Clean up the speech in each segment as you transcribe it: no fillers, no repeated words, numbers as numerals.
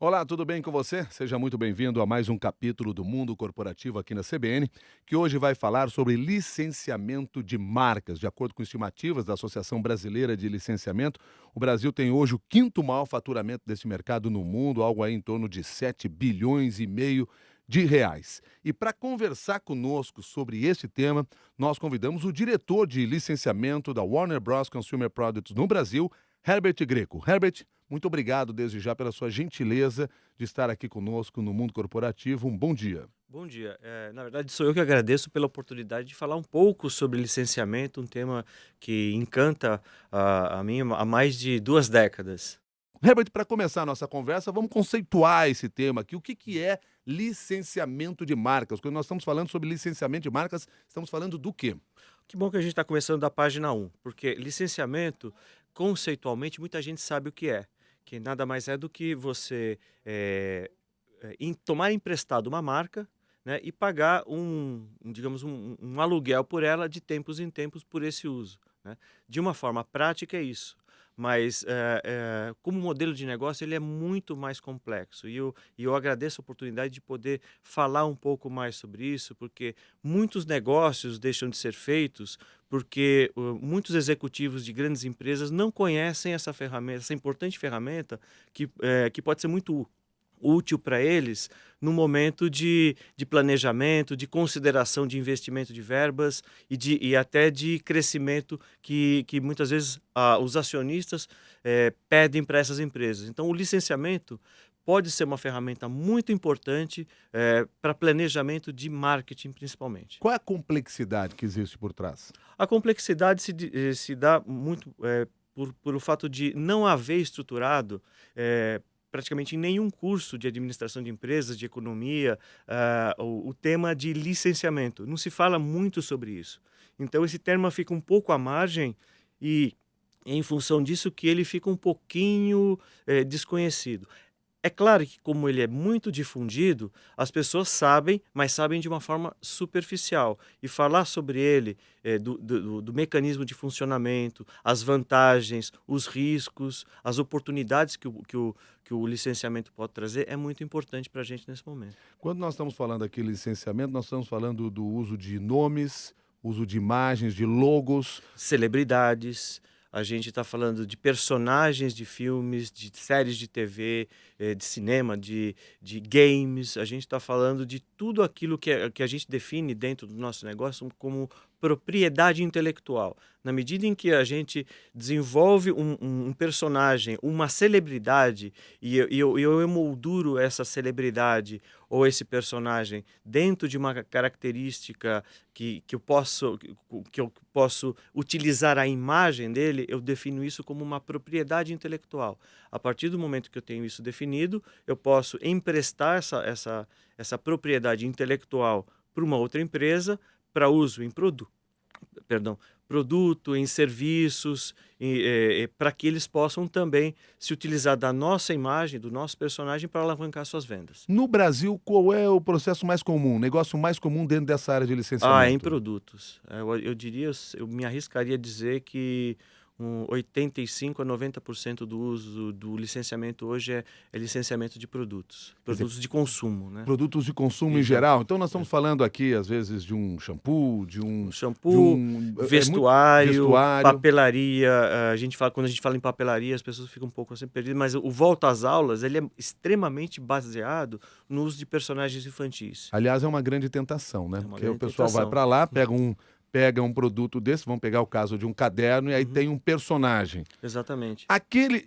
Olá, tudo bem com você? Seja muito bem-vindo a mais um capítulo do Mundo Corporativo aqui na CBN, que hoje vai falar sobre licenciamento de marcas. De acordo com estimativas da Associação Brasileira de Licenciamento, o Brasil tem hoje o quinto maior faturamento desse mercado no mundo, algo aí em torno de 7,5 bilhões de reais. E para conversar conosco sobre esse tema, nós convidamos o diretor de licenciamento da Warner Bros. Consumer Products no Brasil, Herbert Greco. Herbert, muito obrigado desde já pela sua gentileza de estar aqui conosco no Mundo Corporativo. Um bom dia. Bom dia. Na verdade, sou eu que agradeço pela oportunidade de falar um pouco sobre licenciamento, um tema que encanta a mim há mais de 2 décadas. Herbert, para começar a nossa conversa, vamos conceituar esse tema aqui. O que é licenciamento de marcas? Quando nós estamos falando sobre licenciamento de marcas, estamos falando do quê? Que bom que a gente está começando da página 1, porque licenciamento, conceitualmente, muita gente sabe o que nada mais é do que você tomar emprestado uma marca, né, e pagar digamos, um aluguel por ela de tempos em tempos por esse uso, né? De uma forma prática é isso, mas como modelo de negócio ele é muito mais complexo e eu agradeço a oportunidade de poder falar um pouco mais sobre isso, porque muitos negócios deixam de ser feitos porque muitos executivos de grandes empresas não conhecem essa ferramenta, essa importante ferramenta que pode ser muito útil para eles no momento de planejamento, de consideração de investimento de verbas e até de crescimento que muitas vezes os acionistas pedem para essas empresas. Então, o licenciamento pode ser uma ferramenta muito importante para planejamento de marketing, principalmente. Qual é a complexidade que existe por trás? A complexidade se dá muito por o fato de não haver estruturado praticamente em nenhum curso de administração de empresas, de economia, o tema de licenciamento. Não se fala muito sobre isso. Então, esse termo fica um pouco à margem e, em função disso, que ele fica um pouquinho desconhecido. É claro que, como ele é muito difundido, as pessoas sabem, mas sabem de uma forma superficial. E falar sobre ele, do mecanismo de funcionamento, as vantagens, os riscos, as oportunidades que o licenciamento pode trazer, é muito importante para a gente nesse momento. Quando nós estamos falando aqui licenciamento, nós estamos falando do uso de nomes, uso de imagens, de logos. Celebridades, a gente está falando de personagens de filmes, de séries de TV, de cinema, de games, a gente está falando de tudo aquilo que a gente define dentro do nosso negócio como propriedade intelectual. Na medida em que a gente desenvolve um personagem, uma celebridade, e eu emolduro essa celebridade ou esse personagem dentro de uma característica que eu posso utilizar a imagem dele, eu defino isso como uma propriedade intelectual. A partir do momento que eu tenho isso definido, eu posso emprestar essa propriedade intelectual para uma outra empresa para uso em produto, em serviços, para que eles possam também se utilizar da nossa imagem, do nosso personagem para alavancar suas vendas. No Brasil, qual é o processo mais comum, o negócio mais comum dentro dessa área de Em licenciamento? produtos. Eu diria, eu me arriscaria a dizer que 85 a 90% do uso do licenciamento hoje é licenciamento de produtos, Quer dizer, produtos de consumo, né? produtos de consumo em Exato. geral. Então nós É. estamos falando aqui, às vezes, de um shampoo, O de shampoo, um muito vestuário, vestuário. papelaria, quando a gente fala em papelaria, as pessoas ficam um pouco assim perdidas, mas o Volta às Aulas, ele é extremamente baseado no uso de personagens infantis. Aliás, é uma grande tentação, né? É uma Porque o grande pessoal vai tentação. para lá, pega um produto desse, vamos pegar o caso de um caderno, e aí Uhum, tem um personagem. exatamente.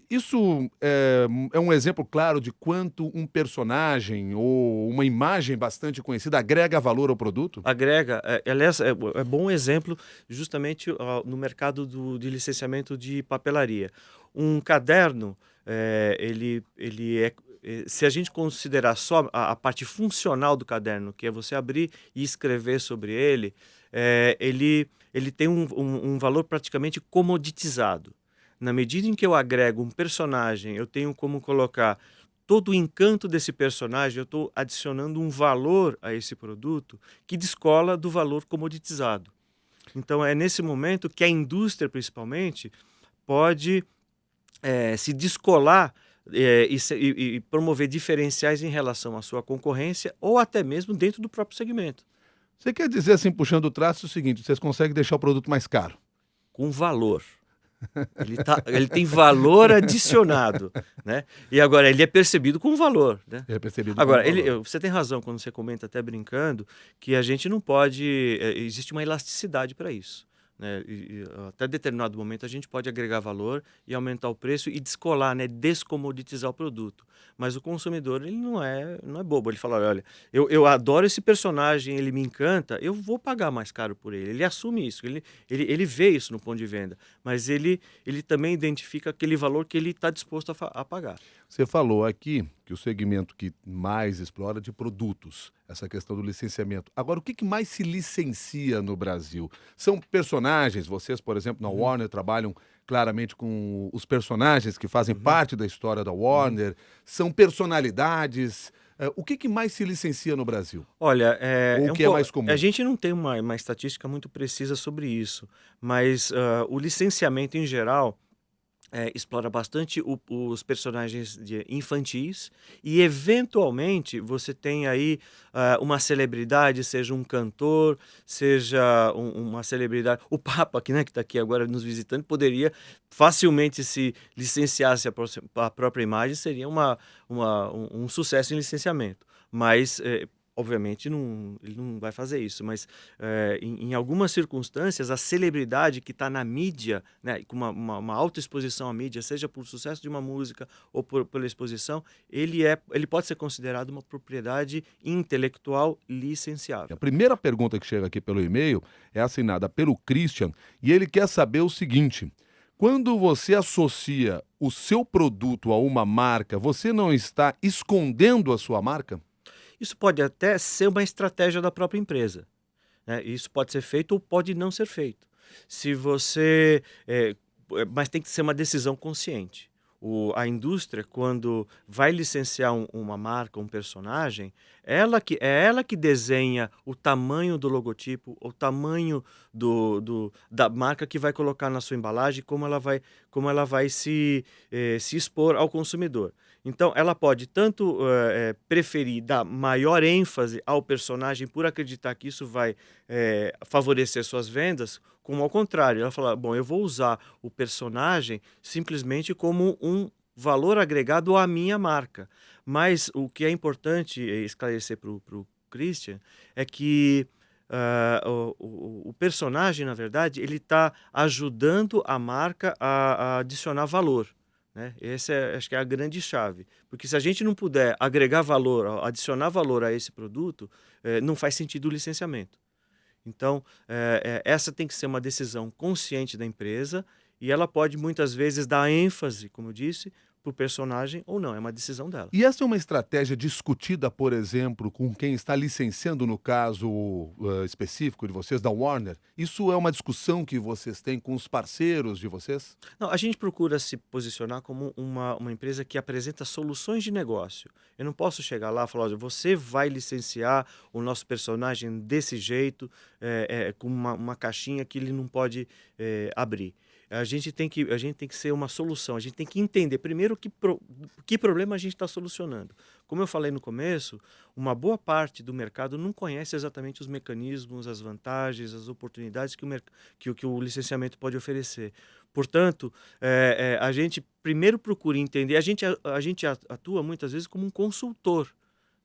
Isso é um exemplo claro de quanto um personagem ou uma imagem bastante conhecida agrega valor ao produto? Agrega, aliás, é bom exemplo justamente no mercado de licenciamento de papelaria. Um caderno, se a gente considerar só a parte funcional do caderno, que é você abrir e escrever sobre ele, ele tem um valor praticamente comoditizado. Na medida em que eu agrego um personagem, eu tenho como colocar todo o encanto desse personagem, eu estou adicionando um valor a esse produto que descola do valor comoditizado. Então é nesse momento que a indústria, principalmente, pode se descolar e promover diferenciais em relação à sua concorrência ou até mesmo dentro do próprio segmento, Você quer dizer, assim, puxando o traço, o seguinte: vocês conseguem deixar o produto mais caro. com valor. Ele tem valor adicionado, né? E agora ele é percebido com valor, né? É percebido como Agora, valor. você tem razão quando você comenta até brincando que a gente não pode, existe uma elasticidade para isso, né? Até determinado momento a gente pode agregar valor e aumentar o preço e descolar, né? Descomoditizar o produto. Mas o consumidor ele não é bobo. Ele fala, olha, eu adoro esse personagem, ele me encanta, eu vou pagar mais caro por ele. Ele assume isso, ele vê isso no ponto de venda, mas ele também identifica aquele valor que ele está disposto a pagar. Você falou aqui que o segmento que mais explora é de produtos, essa questão do licenciamento. Agora, o que mais se licencia no Brasil? São personagens? Vocês, por exemplo, na Uhum, Warner trabalham claramente com os personagens que fazem uhum, parte da história da uhum. Warner? São personalidades? O que mais se licencia no Brasil? Olha, Ou o que é mais a comum? gente não tem uma estatística muito precisa sobre isso, mas, o licenciamento em geral, explora bastante os personagens infantis e, eventualmente, você tem aí uma celebridade, seja um cantor, seja uma celebridade. O Papa, que, né, que está aqui agora nos visitando, poderia facilmente, se licenciasse a própria imagem, seria um sucesso em licenciamento. Mas, obviamente, ele não vai fazer isso. Mas, em algumas circunstâncias, a celebridade que está na mídia, né, com uma alta exposição à mídia, seja por sucesso de uma música ou pela exposição, ele pode ser considerado uma propriedade intelectual A licenciável. primeira pergunta que chega aqui pelo e-mail é assinada pelo Christian e ele quer saber o seguinte: quando você associa o seu produto a uma marca, você não está escondendo a sua marca? Isso pode até ser uma estratégia da própria empresa, né? Isso pode ser feito ou pode não ser feito. Se você, mas tem que ser uma decisão consciente. A indústria, quando vai licenciar uma marca, um personagem, é ela que desenha o tamanho do logotipo, o tamanho da marca que vai colocar na sua embalagem, como ela vai se expor ao consumidor. Então, ela pode tanto preferir dar maior ênfase ao personagem por acreditar que isso vai favorecer suas vendas, como ao contrário, ela fala: bom, eu vou usar o personagem simplesmente como um valor agregado à minha marca. Mas o que é importante esclarecer para o Christian é que o personagem, na verdade, ele está ajudando a marca a adicionar valor, né? Essa acho que é a grande chave. Porque se a gente não puder agregar valor, adicionar valor a esse produto, não faz sentido o licenciamento. Então, essa tem que ser uma decisão consciente da empresa e ela pode muitas vezes dar ênfase, como eu disse, para o personagem ou não, é uma decisão dela. E essa é uma estratégia discutida, por exemplo, com quem está licenciando no caso específico de vocês, da Warner? Isso é uma discussão que vocês têm com os parceiros de vocês? Não, a gente procura se posicionar como uma empresa que apresenta soluções de negócio. Eu não posso chegar lá e falar: olha, você vai licenciar o nosso personagem desse jeito, com uma caixinha que ele não pode abrir. A gente tem que ser uma solução, a gente tem que entender primeiro que problema a gente está solucionando. Como eu falei no começo, uma boa parte do mercado não conhece exatamente os mecanismos, as vantagens, as oportunidades que o licenciamento pode oferecer. Portanto, a gente primeiro procura entender, a gente atua muitas vezes como um consultor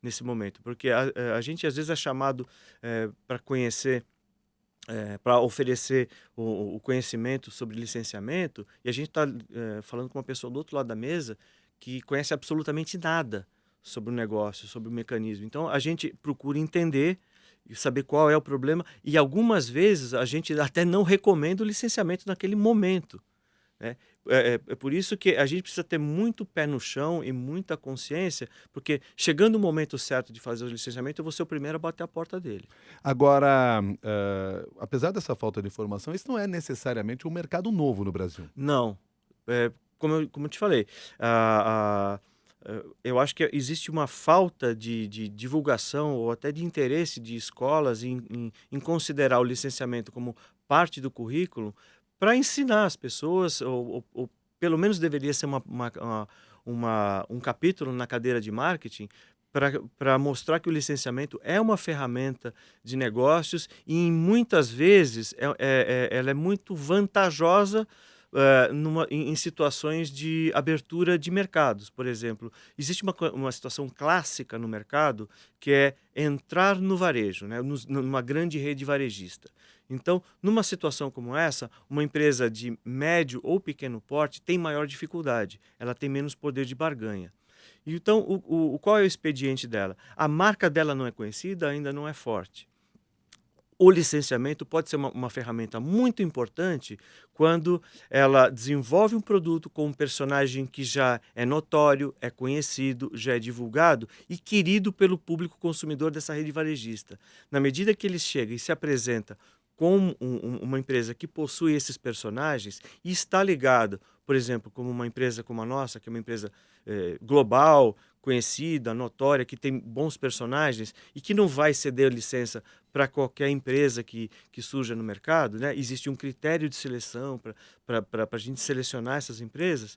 nesse momento, porque a gente às vezes é chamado para conhecer, para oferecer o conhecimento sobre licenciamento, e a gente está falando com uma pessoa do outro lado da mesa que conhece absolutamente nada sobre o negócio, sobre o mecanismo. Então, a gente procura entender e saber qual é o problema, e algumas vezes a gente até não recomenda o licenciamento naquele momento, né? É por isso que a gente precisa ter muito pé no chão e muita consciência, porque chegando o momento certo de fazer o licenciamento, eu vou ser o primeiro a bater a porta dele. Agora, apesar dessa falta de informação, isso não é necessariamente um mercado novo no Brasil. Não. Como eu te falei, a eu acho que existe uma falta de divulgação ou até de interesse de escolas em considerar o licenciamento como parte do currículo para ensinar as pessoas ou pelo menos deveria ser um capítulo na cadeira de marketing para mostrar que o licenciamento é uma ferramenta de negócios e, muitas vezes, ela é muito vantajosa em situações de abertura de mercados. Por exemplo, existe uma situação clássica no mercado que é entrar no varejo, né, numa grande rede varejista. Então, numa situação como essa, uma empresa de médio ou pequeno porte tem maior dificuldade, ela tem menos poder de barganha. Então, qual é o expediente dela? A marca dela não é conhecida, ainda não é forte. O licenciamento pode ser uma ferramenta muito importante quando ela desenvolve um produto com um personagem que já é notório, é conhecido, já é divulgado e querido pelo público consumidor dessa rede varejista. Na medida que ele chega e se apresenta como uma empresa que possui esses personagens e está ligado, por exemplo, como uma empresa como a nossa, que é uma empresa global, conhecida, notória, que tem bons personagens e que não vai ceder licença para qualquer empresa que surja no mercado, né? Existe um critério de seleção para a gente selecionar essas empresas,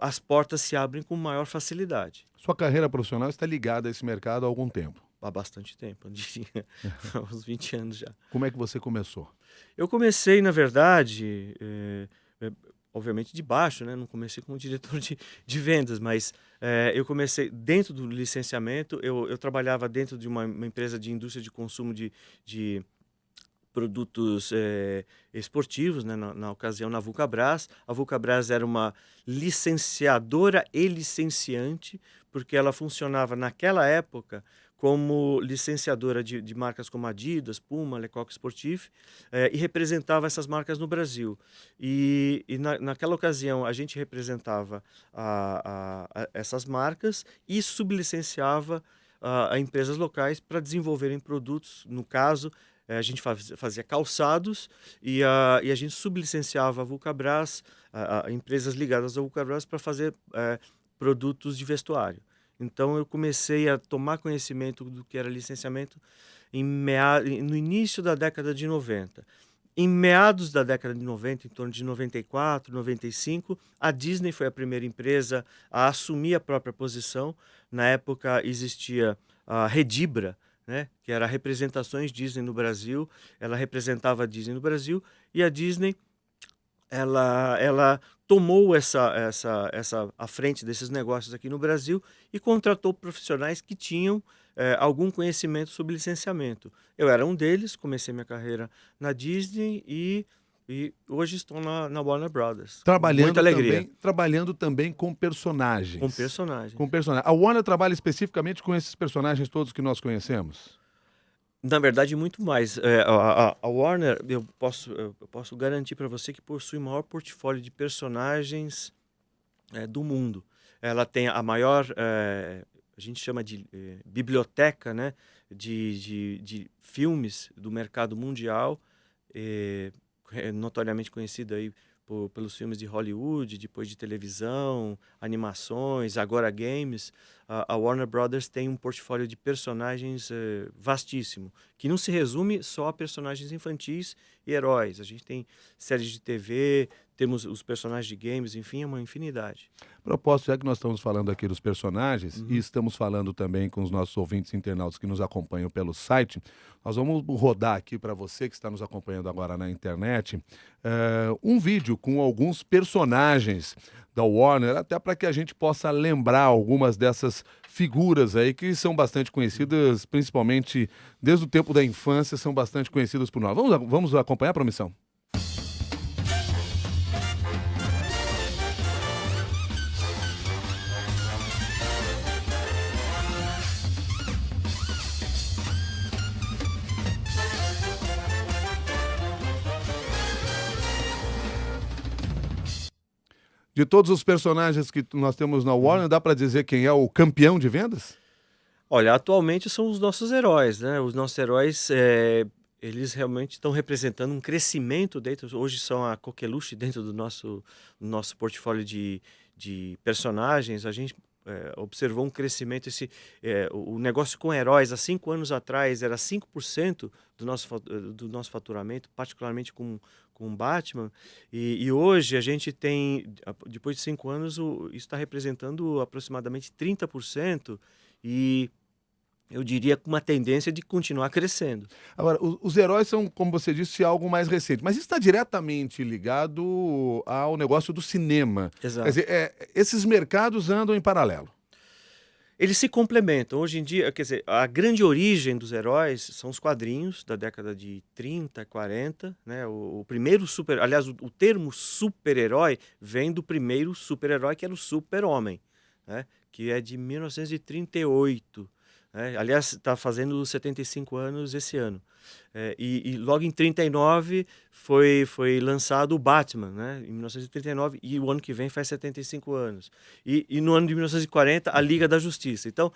as portas se abrem com maior facilidade. Sua carreira profissional está ligada a esse mercado há algum tempo. Há bastante tempo, eu diria, há uns 20 anos já. Como é que você começou? Eu comecei, na verdade, obviamente de baixo, né? Não comecei como diretor de vendas, mas eu comecei dentro do licenciamento. Eu trabalhava dentro de uma empresa de indústria de consumo de produtos esportivos, né? Na ocasião, na Vulcabras. A Vulcabras era uma licenciadora e licenciante, porque ela funcionava naquela época como licenciadora de marcas como Adidas, Puma, Lecoq Sportif, e representava essas marcas no Brasil. Naquela ocasião, a gente representava essas marcas e sublicenciava a empresas locais para desenvolverem produtos. No caso, a gente fazia calçados e a gente sublicenciava a Vulcabras, a empresas ligadas à Vulcabras, para fazer produtos de vestuário. Então, eu comecei a tomar conhecimento do que era licenciamento no início da década de 90. Em meados da década de 90, em torno de 94, 95, a Disney foi a primeira empresa a assumir a própria posição. Na época existia a Redibra, né, que era representações Disney no Brasil. Ela representava a Disney no Brasil e a Disney ela tomou a frente desses negócios aqui no Brasil e contratou profissionais que tinham algum conhecimento sobre licenciamento. Eu era um deles, comecei minha carreira na Disney e hoje estou na Warner Brothers. Muita alegria. Trabalhando também com personagens. Com personagens. Com personagens. A Warner trabalha especificamente com esses personagens todos que nós conhecemos? Na verdade, muito mais. A Warner, eu posso garantir para você que possui o maior portfólio de personagens do mundo. Ela tem a maior, a gente chama de biblioteca, né, de filmes do mercado mundial, notoriamente conhecida aí pelos filmes de Hollywood, depois de televisão, animações, agora games. A Warner Brothers tem um portfólio de personagens vastíssimo, que não se resume só a personagens infantis e heróis. A gente tem séries de TV, temos os personagens de games, enfim, é uma infinidade. Propósito, já que nós estamos falando aqui dos personagens e estamos falando também com os nossos ouvintes internautas que nos acompanham pelo site, nós vamos rodar aqui para você que está nos acompanhando agora na internet um vídeo com alguns personagens da Warner, até para que a gente possa lembrar algumas dessas figuras aí que são bastante conhecidas, principalmente desde o tempo da infância, são bastante conhecidas por nós. Vamos acompanhar a Promissão? De todos os personagens que nós temos na Warner, dá para dizer quem é o campeão de vendas? Olha, atualmente são os nossos heróis, né? Os nossos heróis, eles realmente estão representando um crescimento dentro. Hoje são a coqueluche dentro do nosso portfólio de personagens. A gente observou um crescimento, o negócio com heróis há 5 anos atrás era 5% do nosso faturamento, particularmente com Batman, e hoje a gente tem, depois de 5 anos, isso está representando aproximadamente 30%, e eu diria com uma tendência de continuar crescendo. Agora, os heróis são, como você disse, algo mais recente, mas isso está diretamente ligado ao negócio do cinema. Quer Exato. dizer, esses mercados andam em paralelo. Eles se complementam. Hoje em dia, quer dizer, a grande origem dos heróis são os quadrinhos da década de 30, 40, né? O primeiro aliás, o termo super-herói vem do primeiro super-herói, que era o Super-Homem, né? Que é de 1938. Né? Aliás, está fazendo 75 anos esse ano. E logo em 39 foi lançado o Batman, né? Em 1939, e o ano que vem faz 75 anos. E no ano de 1940, a Liga da Justiça. Então,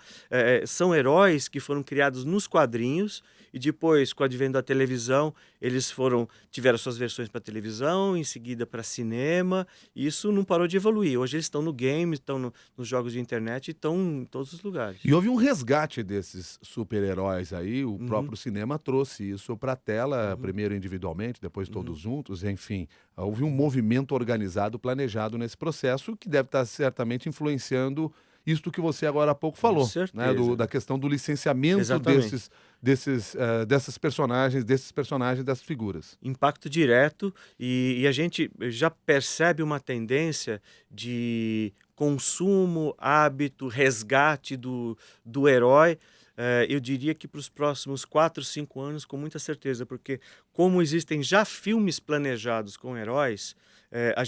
são heróis que foram criados nos quadrinhos, e depois, com o advento da televisão, eles tiveram suas versões para televisão, em seguida para cinema, e isso não parou de evoluir. Hoje eles estão no game, estão nos jogos de internet, e estão em todos os lugares. E houve um resgate desses super-heróis aí, o Uhum. próprio cinema trouxe isso para a tela, Uhum. primeiro individualmente, depois todos Uhum. juntos, enfim. Houve um movimento organizado, planejado nesse processo, que deve estar certamente influenciando isto que você agora há pouco Com falou, né? certeza. Da questão do licenciamento Exatamente. dessas personagens, dessas figuras. Impacto direto, e a gente já percebe uma tendência de consumo, hábito, resgate do herói. Eu diria que para os próximos 4, 5 anos, com muita certeza, porque como existem já filmes planejados com heróis, a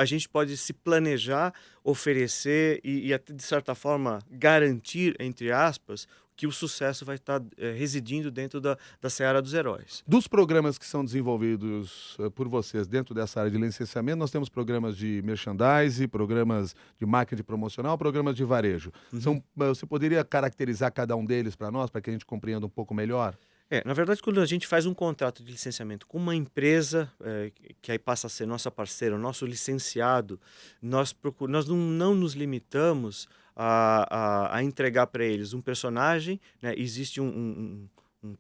gente pode se planejar, oferecer e até, de certa forma, garantir, entre aspas, que o sucesso vai estar residindo dentro da seara dos heróis. Dos programas que são desenvolvidos por vocês dentro dessa área de licenciamento, nós temos programas de merchandising, programas de marketing promocional, programas de varejo. Uhum. Você poderia caracterizar cada um deles para nós, para que a gente compreenda um pouco melhor? Na verdade, quando a gente faz um contrato de licenciamento com uma empresa, que aí passa a ser nossa parceira, nosso licenciado, nós não nos limitamos a entregar para eles um personagem, né? Existe um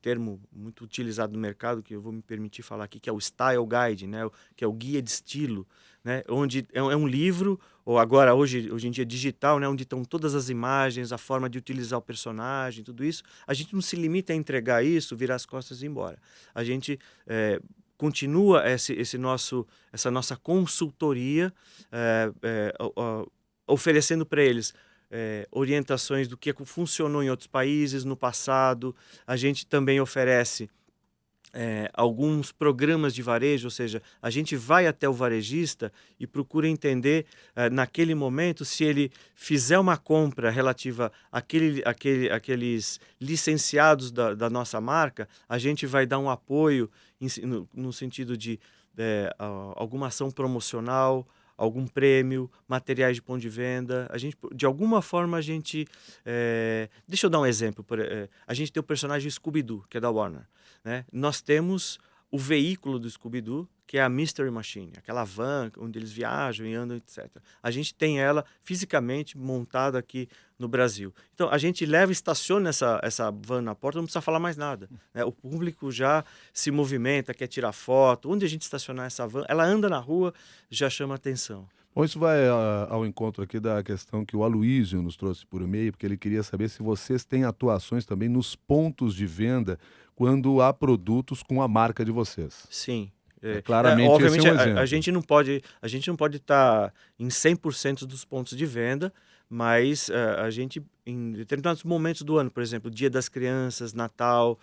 termo muito utilizado no mercado, que eu vou me permitir falar aqui, que é o Style Guide, né? Que é o guia de estilo, né? Onde é um livro, ou agora hoje em dia digital, né? Onde estão todas as imagens, a forma de utilizar o personagem, tudo isso. A gente não se limita a entregar isso, virar as costas e ir embora. A gente continua essa nossa consultoria, oferecendo para eles orientações do que funcionou em outros países no passado. A gente também oferece alguns programas de varejo, ou seja, a gente vai até o varejista e procura entender naquele momento, se ele fizer uma compra relativa àqueles licenciados da nossa marca, a gente vai dar um apoio no sentido de alguma ação promocional, algum prêmio, materiais de ponto de venda. De alguma forma, deixa eu dar um exemplo. A gente tem o personagem Scooby-Doo, que é da Warner, né? Nós temos o veículo do Scooby-Doo, que é a Mystery Machine, aquela van onde eles viajam e andam, etc. A gente tem ela fisicamente montada aqui no Brasil. Então, a gente leva e estaciona essa van na porta, não precisa falar mais nada, né? O público já se movimenta, quer tirar foto. Onde a gente estacionar essa van, ela anda na rua, já chama atenção. Bom, isso vai ao encontro aqui da questão que o Aloísio nos trouxe por e-mail, porque ele queria saber se vocês têm atuações também nos pontos de venda quando há produtos com a marca de vocês. Sim. Claramente esse Obviamente, é um exemplo. a gente não pode estar em 100% dos pontos de venda, mas a gente, em determinados momentos do ano, por exemplo, Dia das Crianças, Natal,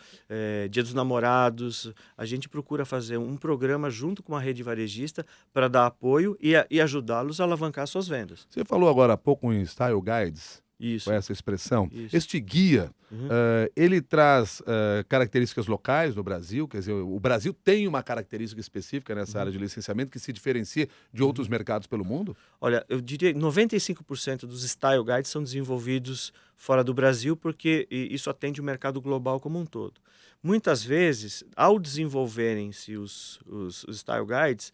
Dia dos Namorados, a gente procura fazer um programa junto com a rede varejista para dar apoio e ajudá-los a alavancar suas vendas. Você falou agora há pouco em Style Guides, Isso. com essa expressão. Isso. Este guia, Uhum. ele traz características locais no Brasil, quer dizer, o Brasil tem uma característica específica nessa área de licenciamento que se diferencia de outros mercados pelo mundo? Olha, eu diria que 95% dos Style Guides são desenvolvidos fora do Brasil, porque isso atende o mercado global como um todo. muitas vezes, ao desenvolverem-se os Style Guides,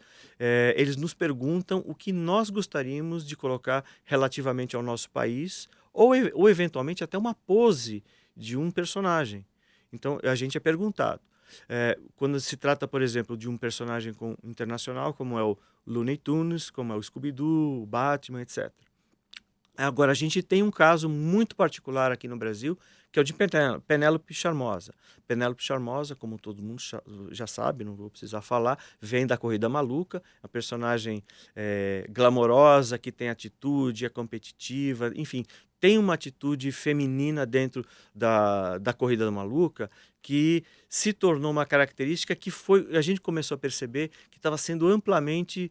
eles nos perguntam o que nós gostaríamos de colocar relativamente ao nosso país, ou eventualmente até uma pose de um personagem. Então, a gente é perguntado. Quando se trata, por exemplo, de um personagem internacional, como é o Looney Tunes, como é o Scooby-Doo, o Batman, etc. Agora, a gente tem um caso muito particular aqui no Brasil, que é o de Penélope Charmosa. Penélope Charmosa, como todo mundo já sabe, não vou precisar falar, vem da Corrida Maluca, é uma personagem glamourosa, que tem atitude, é competitiva, enfim, tem uma atitude feminina dentro da Corrida Maluca que se tornou uma característica que a gente começou a perceber que estava sendo amplamente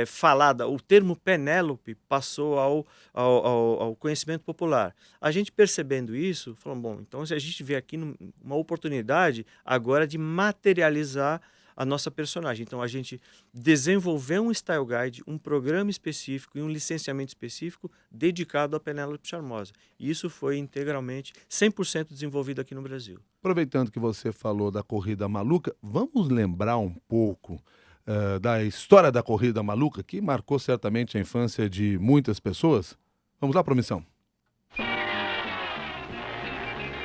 falada. O termo Penélope passou ao conhecimento popular. A gente percebendo isso, falou, bom, então a gente vê aqui uma oportunidade agora de materializar a nossa personagem. Então a gente desenvolveu um Style Guide, um programa específico e um licenciamento específico dedicado a Penélope Charmosa. E isso foi integralmente, 100% desenvolvido aqui no Brasil. Aproveitando que você falou da Corrida Maluca, vamos lembrar um pouco da história da Corrida Maluca, que marcou certamente a infância de muitas pessoas? Vamos lá, Promissão.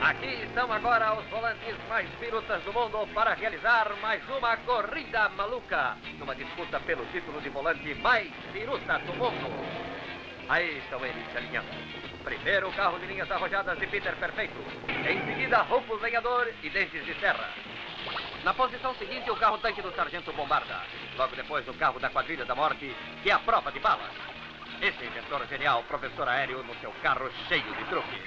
Aqui estão agora os volantes mais pirutas do mundo para realizar mais uma Corrida Maluca, numa disputa pelo título de volante mais piruta do mundo. Aí estão eles se alinhando. Primeiro o carro de linhas arrojadas de Peter Perfeito. Em seguida, Rufus Lenhador e Dentes de Serra. Na posição seguinte, o carro-tanque do Sargento Bombarda. Logo depois, o carro da Quadrilha da Morte, que é a prova de balas. Esse inventor genial, professor aéreo, no seu carro cheio de truques.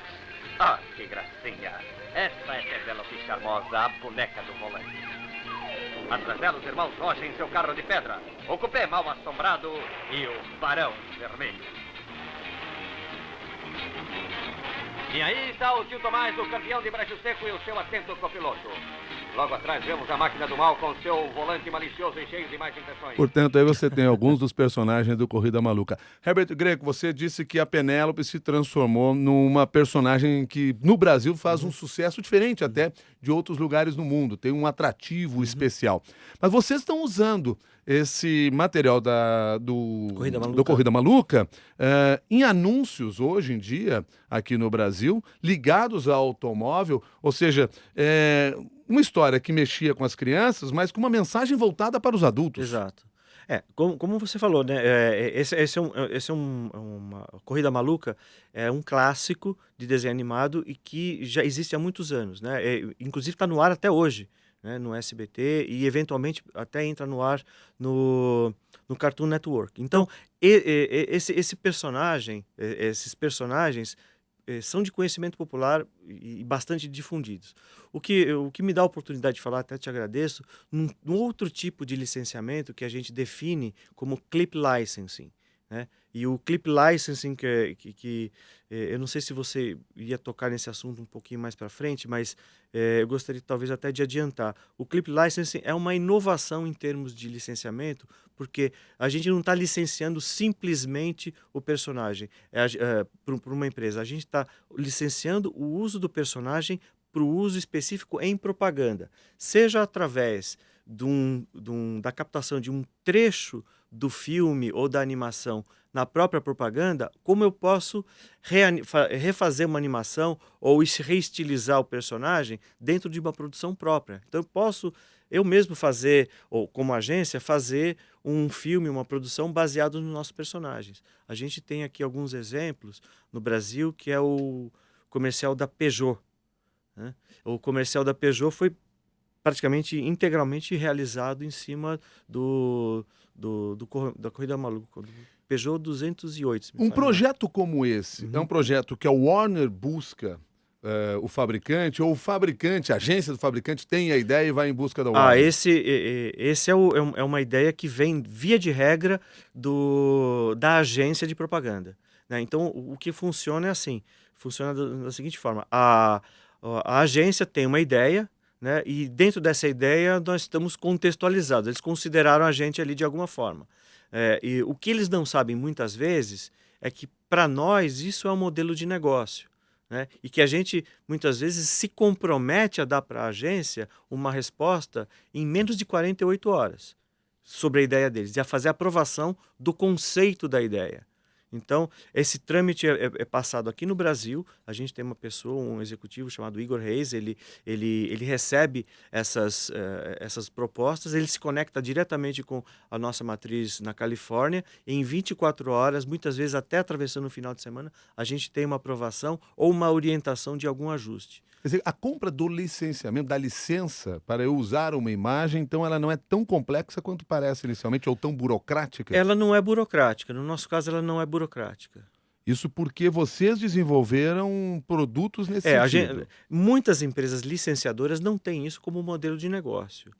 Ah, que gracinha. Essa é Penélope Charmosa, a boneca do volante. Atrás dela, os irmãos Rocha em seu carro de pedra. O cupê mal assombrado e o Barão Vermelho. E aí está o tio Tomás, o campeão de Brejo Seco e o seu atento copiloto. Logo atrás vemos a máquina do mal com seu volante malicioso e cheio de mais impressões. Portanto, aí você tem alguns dos personagens do Corrida Maluca. Herbert Greco, você disse que a Penélope se transformou numa personagem que no Brasil faz um sucesso diferente até de outros lugares no mundo, tem um atrativo especial. Mas vocês estão usando esse material do Corrida Maluca em anúncios hoje em dia aqui no Brasil, ligados ao automóvel, ou seja, uma história que mexia com as crianças, mas com uma mensagem voltada para os adultos. Exato. Como você falou, né? Uma Corrida Maluca é um clássico de desenho animado e que já existe há muitos anos, né? Inclusive está no ar até hoje, né? No SBT e eventualmente até entra no ar no Cartoon Network. Então, esse personagem, esses personagens são de conhecimento popular e bastante difundidos. O que me dá a oportunidade de falar, até te agradeço, num outro tipo de licenciamento que a gente define como clip licensing, né? E o clip licensing, que eu não sei se você ia tocar nesse assunto um pouquinho mais para frente, mas eu gostaria talvez até de adiantar. O clip licensing é uma inovação em termos de licenciamento, porque a gente não está licenciando simplesmente o personagem para uma empresa. A gente está licenciando o uso do personagem para o uso específico em propaganda, seja através da captação de um trecho do filme ou da animação na própria propaganda, como eu posso refazer uma animação ou reestilizar o personagem dentro de uma produção própria. Então eu posso eu mesmo fazer, ou como agência, fazer um filme, uma produção baseado nos nossos personagens. A gente tem aqui alguns exemplos no Brasil, que é o comercial da Peugeot, né? O comercial da Peugeot foi praticamente integralmente realizado em cima da Corrida Maluca, do Peugeot 208. Um projeto como esse é um projeto que a Warner busca o fabricante, ou o fabricante, a agência do fabricante tem a ideia e vai em busca da Warner? Esse é uma ideia que vem, via de regra, da agência de propaganda, né? Então, o que funciona é assim, funciona da seguinte forma, a agência tem uma ideia, né? E dentro dessa ideia nós estamos contextualizados, eles consideraram a gente ali de alguma forma. E o que eles não sabem muitas vezes é que para nós isso é um modelo de negócio, né? E que a gente, muitas vezes, se compromete a dar para a agência uma resposta em menos de 48 horas sobre a ideia deles, e a fazer a aprovação do conceito da ideia. Então, esse trâmite é passado aqui no Brasil. A gente tem uma pessoa, um executivo chamado Igor Reis, ele recebe essas propostas, ele se conecta diretamente com a nossa matriz na Califórnia, e em 24 horas, muitas vezes até atravessando o final de semana, a gente tem uma aprovação ou uma orientação de algum ajuste. Quer dizer, a compra do licenciamento, da licença para eu usar uma imagem, então ela não é tão complexa quanto parece inicialmente, ou tão burocrática? Ela não é burocrática, no nosso caso ela não é burocrática. Isso porque vocês desenvolveram produtos nesse sentido. Muitas empresas licenciadoras não têm isso como modelo de negócio.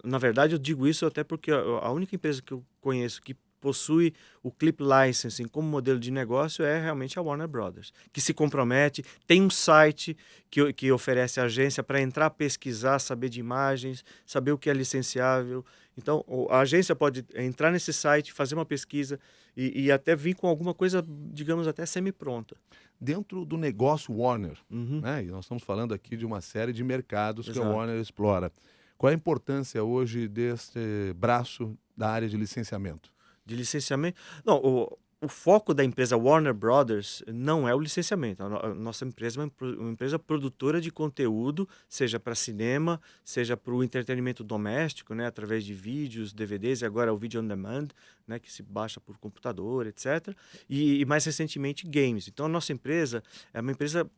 Na verdade, eu digo isso até porque a única empresa que eu conheço que possui o Clip Licensing como modelo de negócio é realmente a Warner Brothers, que se compromete, tem um site que oferece a agência para entrar, pesquisar, saber de imagens, saber o que é licenciável. Então, a agência pode entrar nesse site, fazer uma pesquisa e até vir com alguma coisa, digamos, até semi-pronta. Dentro do negócio Warner, Uhum. né? E nós estamos falando aqui de uma série de mercados que a Exato. Warner explora. Qual é a importância hoje desse braço da área de licenciamento? De licenciamento? Não, o foco da empresa Warner Brothers não é o licenciamento. A nossa empresa é uma empresa produtora de conteúdo, seja para cinema, seja para o entretenimento doméstico, né, através de vídeos, DVDs, e agora o vídeo on demand, né, que se baixa por computador, etc. E mais recentemente games. Então a nossa empresa é uma empresa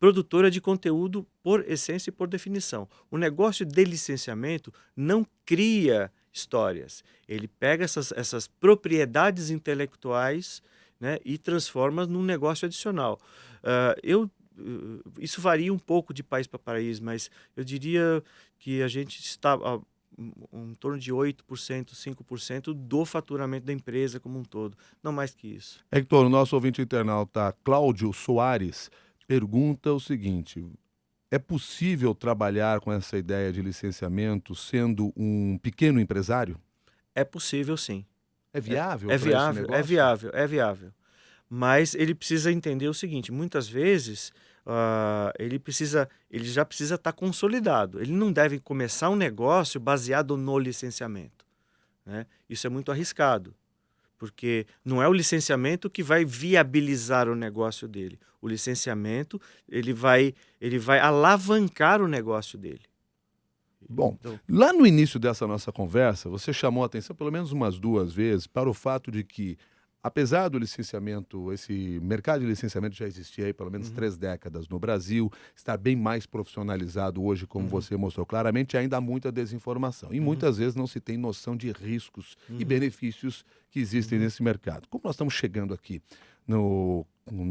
produtora de conteúdo por essência e por definição. O negócio de licenciamento não cria histórias. Ele pega essas propriedades intelectuais, né, e transforma num negócio adicional. Isso varia um pouco de país para país, mas eu diria que a gente está em torno de 8%, 5% do faturamento da empresa como um todo. Não mais que isso. Hector, o nosso ouvinte internauta Cláudio Soares pergunta o seguinte: é possível trabalhar com essa ideia de licenciamento sendo um pequeno empresário? É possível, sim. É viável É para esse viável, negócio? é viável, é viável. Mas ele precisa entender o seguinte: muitas vezes ele já precisa estar consolidado. Ele não deve começar um negócio baseado no licenciamento, né? Isso é muito arriscado, porque não é o licenciamento que vai viabilizar o negócio dele. O licenciamento ele vai alavancar o negócio dele. Bom, Então, lá no início dessa nossa conversa, você chamou a atenção pelo menos umas 2 vezes para o fato de que, apesar do licenciamento, esse mercado de licenciamento já existia aí pelo menos 3 décadas no Brasil, está bem mais profissionalizado hoje, como você mostrou claramente, ainda há muita desinformação. E muitas vezes não se tem noção de riscos e benefícios que existem nesse mercado. Como nós estamos chegando aqui no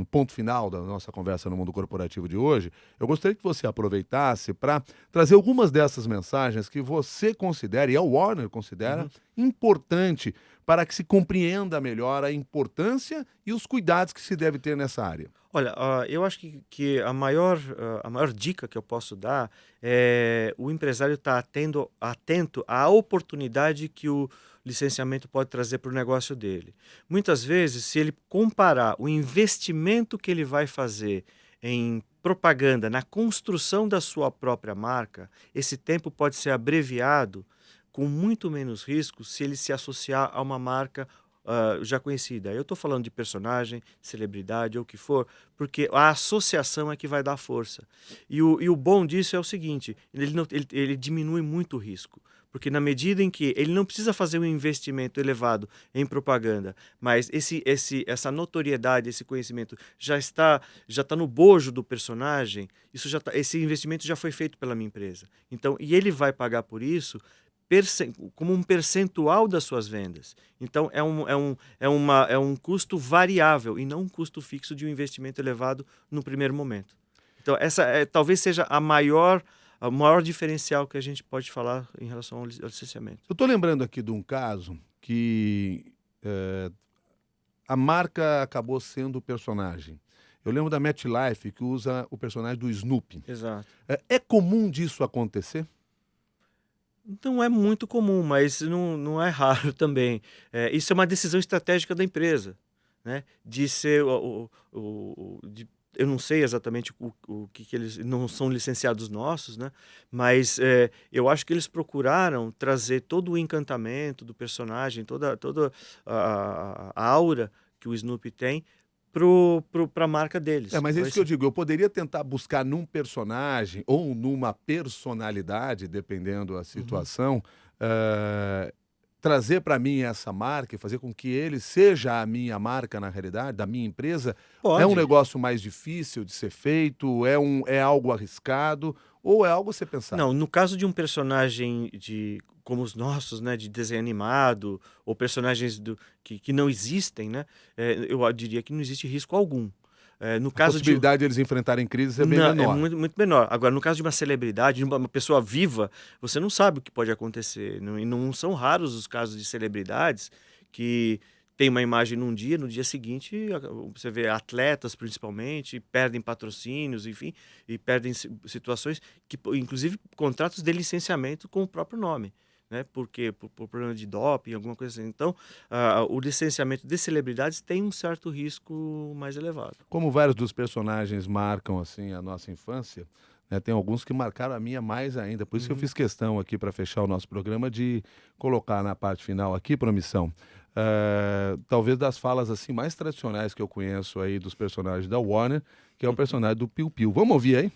ponto final da nossa conversa no Mundo Corporativo de hoje, eu gostaria que você aproveitasse para trazer algumas dessas mensagens que você considera, e a Warner considera, importante para que se compreenda melhor a importância e os cuidados que se deve ter nessa área. olha, eu acho que a maior dica que eu posso dar é o empresário estar atento à oportunidade que o licenciamento pode trazer para o negócio dele. Muitas vezes, se ele comparar o investimento que ele vai fazer em propaganda, na construção da sua própria marca, esse tempo pode ser abreviado com muito menos risco se ele se associar a uma marca já conhecida. Eu estou falando de personagem, celebridade ou o que for, porque a associação é que vai dar força. E o bom disso é o seguinte: ele diminui muito o risco. Porque na medida em que ele não precisa fazer um investimento elevado em propaganda, mas essa notoriedade, esse conhecimento já está no bojo do personagem, esse investimento já foi feito pela minha empresa. Então, e ele vai pagar por isso como um percentual das suas vendas. Então, é um custo variável e não um custo fixo de um investimento elevado no primeiro momento. Então, essa talvez seja o maior diferencial que a gente pode falar em relação ao licenciamento. Eu estou lembrando aqui de um caso que a marca acabou sendo o personagem. Eu lembro da MetLife, que usa o personagem do Snoopy. Exato. É comum disso acontecer? Não é muito comum, mas não é raro também. Isso é uma decisão estratégica da empresa, né, de ser eu não sei exatamente o que eles não são licenciados nossos, né? Mas eu acho que eles procuraram trazer todo o encantamento do personagem, toda a aura que o Snoopy tem para a marca deles. Mas é Então, isso que eu digo, eu poderia tentar buscar num personagem ou numa personalidade, dependendo da Uhum. situação, trazer para mim essa marca e fazer com que ele seja a minha marca na realidade, da minha empresa. É um Pode. negócio mais difícil de ser feito? É algo arriscado? Ou é algo a ser pensado? Não, no caso de um personagem como os nossos, né, de desenho animado, ou personagens que não existem, né, eu diria que não existe risco algum. No A caso de possibilidade de eles enfrentarem crises é bem Não, é menor. muito, muito menor. Agora, no caso de uma celebridade, de uma pessoa viva, você não sabe o que pode acontecer. E não são raros os casos de celebridades que têm uma imagem num dia, no dia seguinte, você vê atletas, principalmente, perdem patrocínios, enfim, e perdem situações, inclusive contratos de licenciamento com o próprio nome. Né? Porque por problema de doping, alguma coisa assim. Então, o licenciamento de celebridades tem um certo risco mais elevado. Como vários dos personagens marcam assim a nossa infância, né, tem alguns que marcaram a minha mais ainda. Por isso que eu Uhum. fiz questão aqui para fechar o nosso programa de colocar na parte final aqui, Promissão, talvez das falas assim mais tradicionais que eu conheço aí dos personagens da Warner, que é o personagem do Piu Piu. Vamos ouvir aí?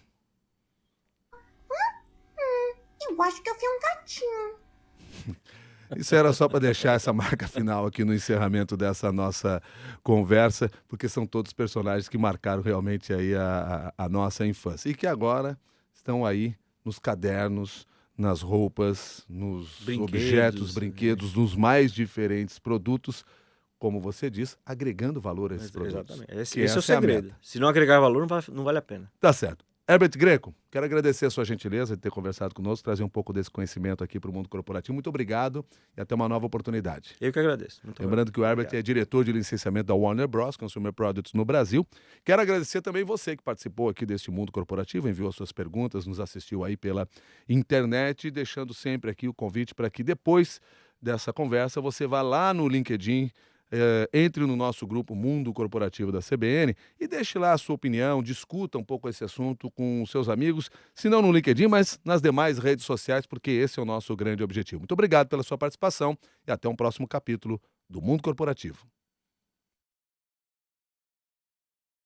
Eu acho que eu vi um gatinho. Isso era só para deixar essa marca final aqui no encerramento dessa nossa conversa, porque são todos personagens que marcaram realmente aí a nossa infância e que agora estão aí nos cadernos, nas roupas, nos objetos, Brinquedos, brinquedos, nos mais diferentes produtos, como você diz, agregando valor a esses produtos. Exatamente. Que Esse é o essa a segredo. meta. Se não agregar valor, não vale a pena. Tá certo. Herbert Greco, quero agradecer a sua gentileza de ter conversado conosco, trazer um pouco desse conhecimento aqui para o mundo corporativo. Muito obrigado e até uma nova oportunidade. Eu que agradeço. Muito Lembrando que o Herbert obrigado. é diretor de licenciamento da Warner Bros. Consumer Products no Brasil. Quero agradecer também você que participou aqui deste mundo corporativo, enviou as suas perguntas, nos assistiu aí pela internet, deixando sempre aqui o convite para que depois dessa conversa você vá lá no LinkedIn, entre no nosso grupo Mundo Corporativo da CBN e deixe lá a sua opinião, discuta um pouco esse assunto com os seus amigos, se não no LinkedIn, mas nas demais redes sociais, porque esse é o nosso grande objetivo. Muito obrigado pela sua participação e até um próximo capítulo do Mundo Corporativo.